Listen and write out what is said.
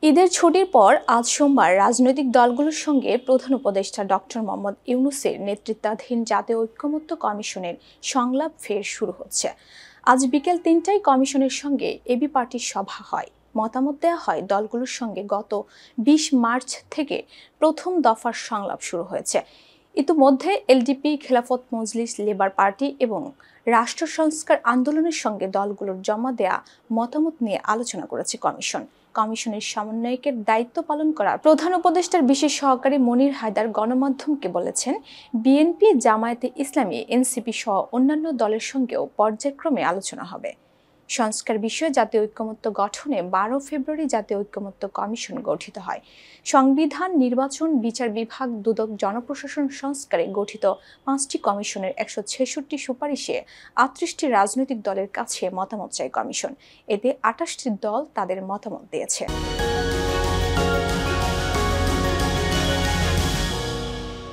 ঈদের ছুটির পর আজ সোমবার রাজনৈতিক দলগুলোর সঙ্গে প্রধান উপদেষ্টা ডক্টর মোহাম্মদ ইউনূসের নেতৃত্বাধীন জাতীয় ঐকমত্য কমিশনের সংলাপ ফের শুরু হচ্ছে। আজ বিকেল ৩টায় কমিশনের সঙ্গে এবি পার্টির সভা হয়। মতামত দেওয়া হয় দলগুলোর সঙ্গে গত ২০ মার্চ থেকে প্রথম দফার সংলাপ শুরু হয়েছে। ইতিমধ্যে LDP, Khelafat Majlis, labour party এবং রাষ্ট্র সংস্কার আন্দোলনের সঙ্গে দলগুলোর জমা দেয়া মতামত নিয়ে আলোচনা করেছে কমিশন। কমিশনের সমন্বয়কের দায়িত্ব পালন করা প্রধান উপদেষ্টার বিশেষ সহকারী মনির হায়দার গণমাধ্যমকে বলেছেন, বিএনপি, জামায়াতে ইসলামী, এনসিপি সহ অন্যান্য দলের সঙ্গেও পর্যায়ক্রমে আলোচনা হবে। সংস্কার বিষয়ে জাতীয় ঐকমত্য গঠনে ১২ ফেব্রুয়ারি জাতীয় ঐকমত্য কমিশন গঠিত হয়। সংবিধান, নির্বাচন, বিচার বিভাগ, দুদক, জনপ্রশাসন সংস্কারে গঠিত ৫টি কমিশনের ১৬৬ সুপারিশে ৩৮টি রাজনৈতিক দলের কাছে মতামত চায় কমিশন। এতে ২৮টি দল তাদের মতামত দিয়েছে।